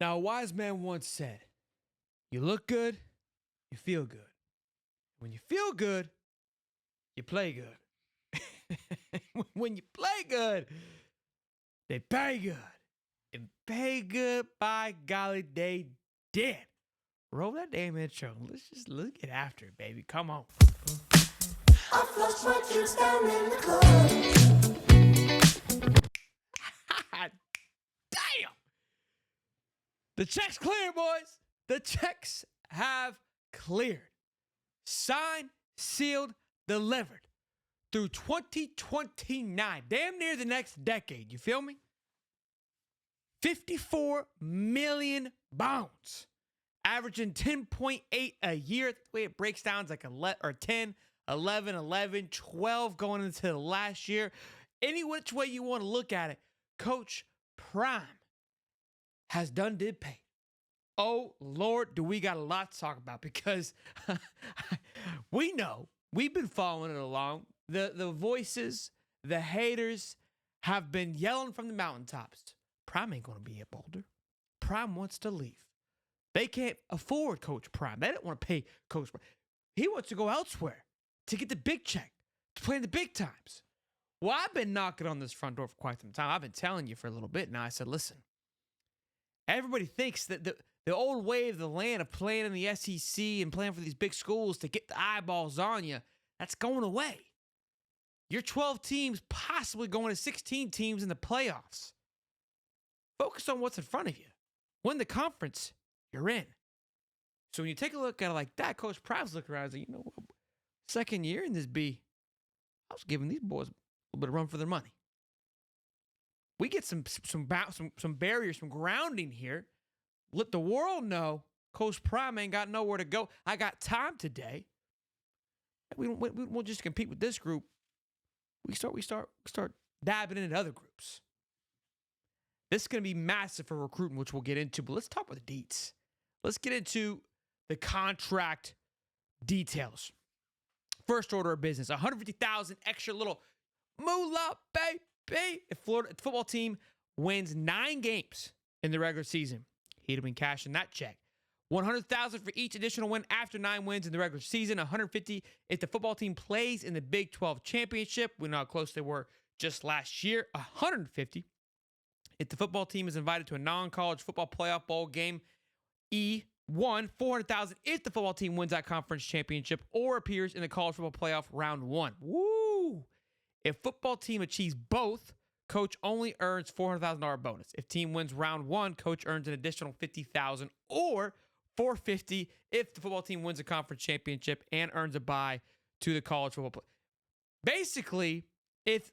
Now, a wise man once said, you look good, you feel good. When you feel good, you play good. When you play good, they pay good. And pay good, by golly, they did. Roll that damn intro. Let's get after it, baby. Come on. I flushed my juice down in the club. Damn. The check's clear, boys. The checks have cleared. Signed, sealed, delivered through 2029. Damn near the next decade. You feel me? 54 million pounds. Averaging 10.8 a year. The way it breaks down is like 10, 11, 11, 12 going into the last year. Any which way you want to look at it, Coach Prime has did pay. Oh, Lord, do we got a lot to talk about because we know, we've been following it along. The voices, the haters have been yelling from the mountaintops. Prime ain't going to be at Boulder. Prime wants to leave. They can't afford Coach Prime. They don't want to pay Coach Prime. He wants to go elsewhere to get the big check, to play in the big times. Well, I've been knocking on this front door for quite some time. I've been telling you for a little bit now. I said, listen, everybody thinks that the old way of the land of playing in the SEC and playing for these big schools to get the eyeballs on you, that's going away. You're 12 teams, possibly going to 16 teams in the playoffs. Focus on what's in front of you. Win the conference, you're in. So when you take a look at it like that, Coach Prime's looking around and like, you know, second year in this B, I was giving these boys a little bit of run for their money. We get some barriers, some grounding here. Let the world know Coach Prime ain't got nowhere to go. I got time today. We won't just compete with this group. We start dabbing into other groups. This is going to be massive for recruiting, which we'll get into. But let's talk about the deets. Let's get into the contract details. First order of business: $150,000 extra little moolah, baby. If Florida football team wins 9 games in the regular season, he'd have been cashing that check. $100,000 for each additional win after 9 wins in the regular season. $150,000 if the football team plays in the Big 12 championship. We know how close they were just last year. $150,000 if the football team is invited to a non-college football playoff bowl game. $400,000 if the football team wins that conference championship or appears in the college football playoff round 1. Woo! If football team achieves both, coach only earns $400,000 bonus. If team wins round 1, coach earns an additional $50,000 or $450,000 if the football team wins a conference championship and earns a bye to the college football play. Basically, this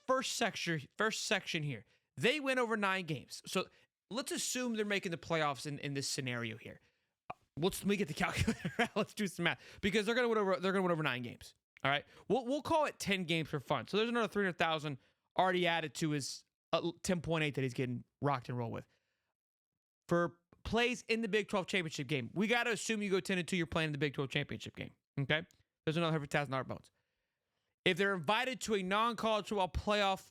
first section here, they win over 9 games. So let's assume they're making the playoffs in this scenario here. Let me get the calculator out. Let's do some math because they're gonna win over 9 games. All right, we'll call it 10 games for fun. So there's another $300,000 already added to his 10.8 that he's getting rocked and roll with for plays in the Big 12 championship game. We got to assume you go 10-2. You're playing in the Big 12 championship game. Okay, there's another $100,000 bonus. If they're invited to a non-college football playoff,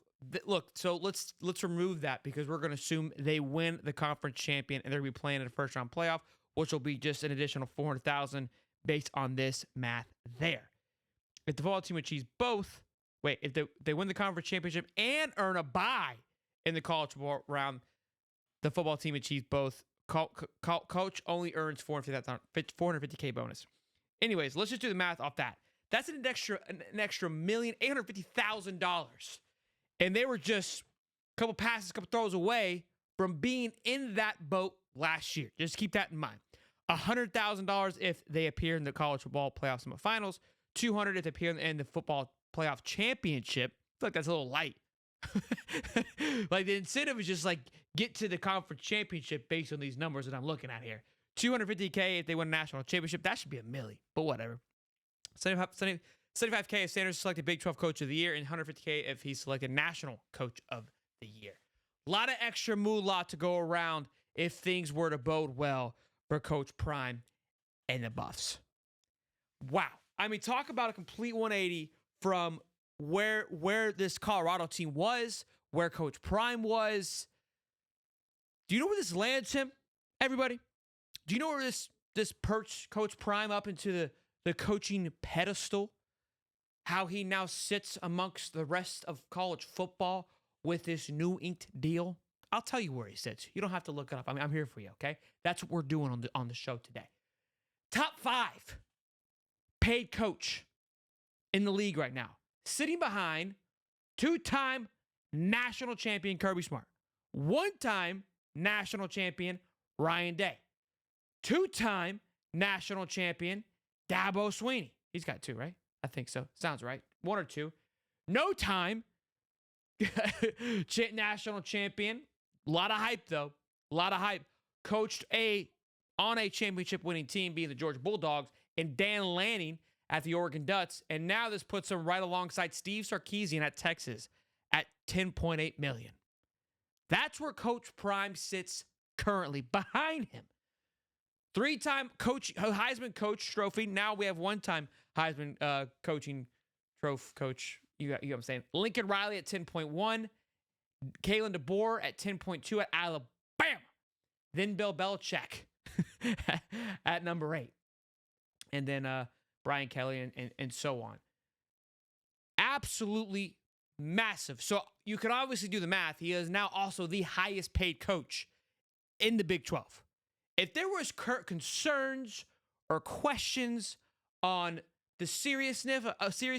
so let's remove that because we're going to assume they win the conference champion and they're going to be playing in a first-round playoff, which will be just an additional $400,000 based on this math there. If the football team achieves both, if they win the conference championship and earn a bye in the college football round, the football team achieves both. Coach only earns $450K bonus. Anyways, let's just do the math off that. That's an extra $1,850,000. And they were just a couple passes, a couple throws away from being in that boat last year. Just keep that in mind. $100,000 if they appear in the college football playoff semifinals. $200,000 if they appear in the football playoff championship. I feel like that's a little light. Like the incentive is just like get to the conference championship based on these numbers that I'm looking at here. $250K if they win a national championship. That should be $1 million, but whatever. $75K if Sanders is selected Big 12 Coach of the Year, and $150K if he's selected National Coach of the Year. A lot of extra moolah to go around if things were to bode well for Coach Prime and the Buffs. Wow. I mean, talk about a complete 180 from where this Colorado team was, where Coach Prime was. Do you know where this lands him, everybody? Do you know where this perch Coach Prime up into the coaching pedestal? How he now sits amongst the rest of college football with this new inked deal? I'll tell you where he sits. You don't have to look it up. I'm here for you, okay? That's what we're doing on the show today. Top 5 paid coach in the league right now, sitting behind 2-time national champion Kirby Smart, 1-time national champion Ryan Day, 2-time national champion Dabo Swinney. He's got 2, right? I think so. Sounds right. 1 or 2. No time national champion. A lot of hype, though. A lot of hype. Coached on a championship winning team, being the Georgia Bulldogs, and Dan Lanning at the Oregon Ducks. And now this puts him right alongside Steve Sarkisian at Texas at $10.8 million. That's where Coach Prime sits currently, behind him. 3-time Heisman Coach trophy. Now we have 1-time Heisman coaching trophy coach. You know what I'm saying? Lincoln Riley at 10.1. Kalen DeBoer at 10.2 at Alabama. Then Bill Belichick at number 8. And then Brian Kelly and so on. Absolutely massive. So you can obviously do the math. He is now also the highest paid coach in the Big 12. If there was concerns or questions on the seriousness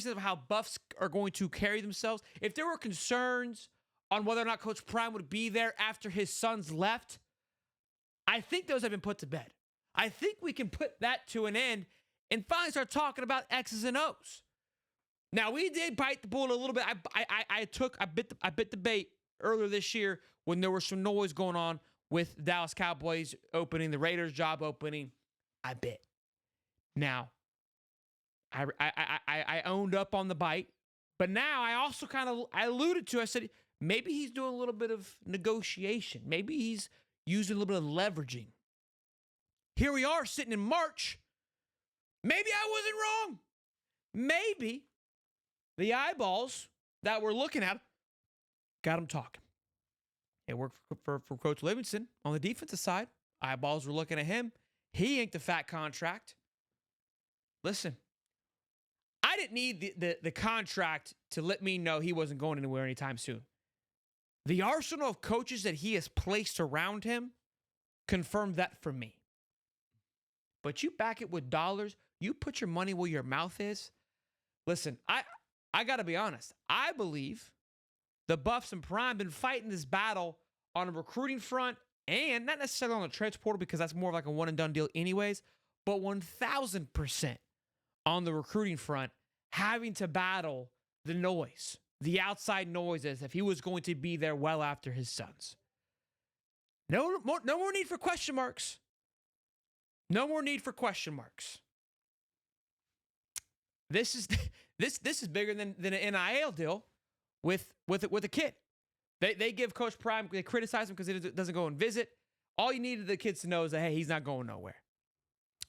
of how Buffs are going to carry themselves, if there were concerns on whether or not Coach Prime would be there after his sons left, I think those have been put to bed. I think we can put that to an end and finally start talking about X's and O's. Now, we did bite the bullet a little bit. I bit the bait earlier this year when there was some noise going on with Dallas Cowboys opening, the Raiders job opening. I bit. Now, I owned up on the bite, but now I also I alluded to, I said, maybe he's doing a little bit of negotiation. Maybe he's using a little bit of leveraging. Here we are sitting in March. Maybe I wasn't wrong. Maybe the eyeballs that we're looking at got him talking. It worked for Coach Livingston on the defensive side. Eyeballs were looking at him. He inked a fat contract. Listen, I didn't need the contract to let me know he wasn't going anywhere anytime soon. The arsenal of coaches that he has placed around him confirmed that for me. But you back it with dollars. You put your money where your mouth is. Listen, I got to be honest. I believe the Buffs and Prime been fighting this battle on a recruiting front and not necessarily on the transfer portal because that's more of like a one-and-done deal anyways, but 1,000% on the recruiting front, having to battle the noise, the outside noises, if he was going to be there well after his sons. No more need for question marks. No more need for question marks. This is bigger than an NIL deal with a kid. They give Coach Prime, they criticize him because he doesn't go and visit. All you needed the kids to know is that, hey, he's not going nowhere.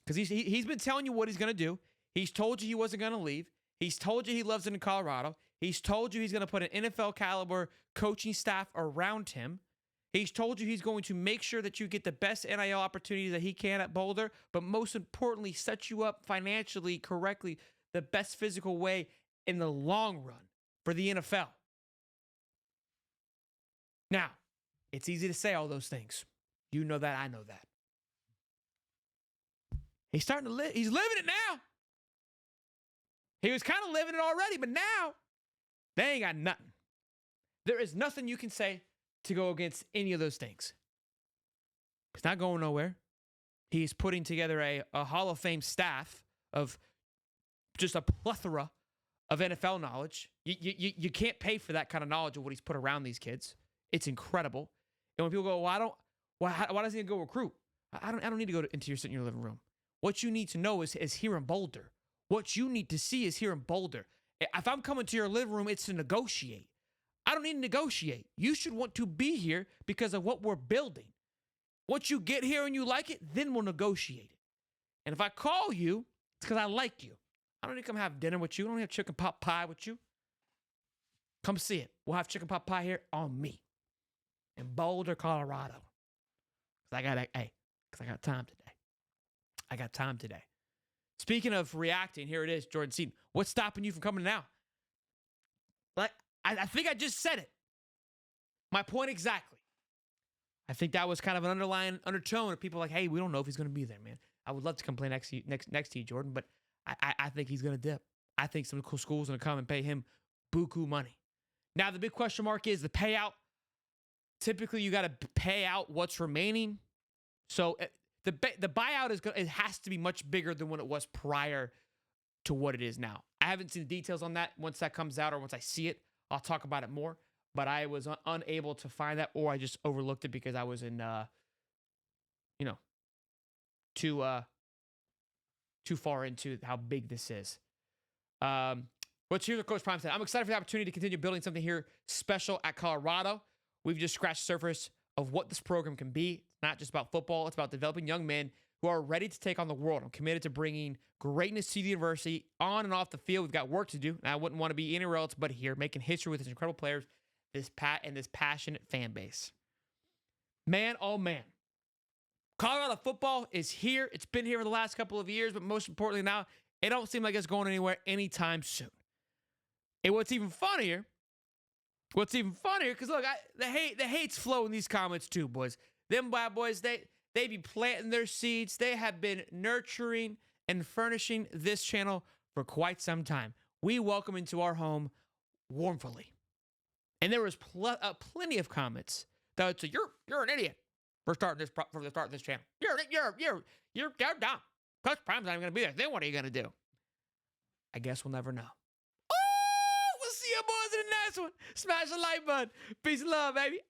Because he's been telling you what he's going to do. He's told you he wasn't going to leave. He's told you he loves it in Colorado. He's told you he's going to put an NFL caliber coaching staff around him. He's told you he's going to make sure that you get the best NIL opportunity that he can at Boulder, but most importantly, set you up financially correctly, the best physical way in the long run for the NFL. Now, it's easy to say all those things. You know that, I know that. He's starting to live. He's living it now. He was kind of living it already, but now they ain't got nothing. There is nothing you can say to go against any of those things. He's not going nowhere. He's putting together a Hall of Fame staff of just a plethora of NFL knowledge. You can't pay for that kind of knowledge of what he's put around these kids. It's incredible. And when people go, why doesn't he go recruit? I don't need to go into sit in your living room. What you need to know is here in Boulder. What you need to see is here in Boulder. If I'm coming to your living room, it's to negotiate. I don't need to negotiate. You should want to be here because of what we're building. Once you get here and you like it, then we'll negotiate it. And if I call you, it's because I like you. I don't need to come have dinner with you. I don't need to have chicken pot pie with you. Come see it. We'll have chicken pot pie here on me in Boulder, Colorado. Because I got time today. I got time today. Speaking of reacting, here it is, Jordan Seaton. What's stopping you from coming now? Like, I think I just said it. My point exactly. I think that was kind of an underlying undertone of people like, hey, we don't know if he's going to be there, man. I would love to come play next to you, Jordan, but I think he's going to dip. I think some cool school's going to come and pay him buku money. Now, the big question mark is the payout. Typically, you got to pay out what's remaining. So the buyout it has to be much bigger than when it was prior to what it is now. I haven't seen the details on that. Once that comes out or once I see it, I'll talk about it more. But I was unable to find that, or I just overlooked it because I was in, too far into how big this is. What's here, Coach Prime said, I'm excited for the opportunity to continue building something here special at Colorado. We've just scratched the surface of what this program can be. It's not just about football. It's about developing young men who are ready to take on the world. I'm committed to bringing greatness to the university on and off the field. We've got work to do, and I wouldn't want to be anywhere else but here, making history with these incredible players, this passionate fan base. Man, oh man. Colorado football is here. It's been here for the last couple of years, but most importantly now, it don't seem like it's going anywhere anytime soon. And what's even funnier, because look, the hate's flowing in these comments too, boys. Them bad boys, they be planting their seeds. They have been nurturing and furnishing this channel for quite some time. We welcome into our home warmly. And there was plenty of comments that would say, "You're an idiot for starting this channel. You're dumb. Coach Prime's not even gonna be there. Then what are you gonna do?" I guess we'll never know. Oh, we'll see you boys in the next one. Smash the like button. Peace and love, baby.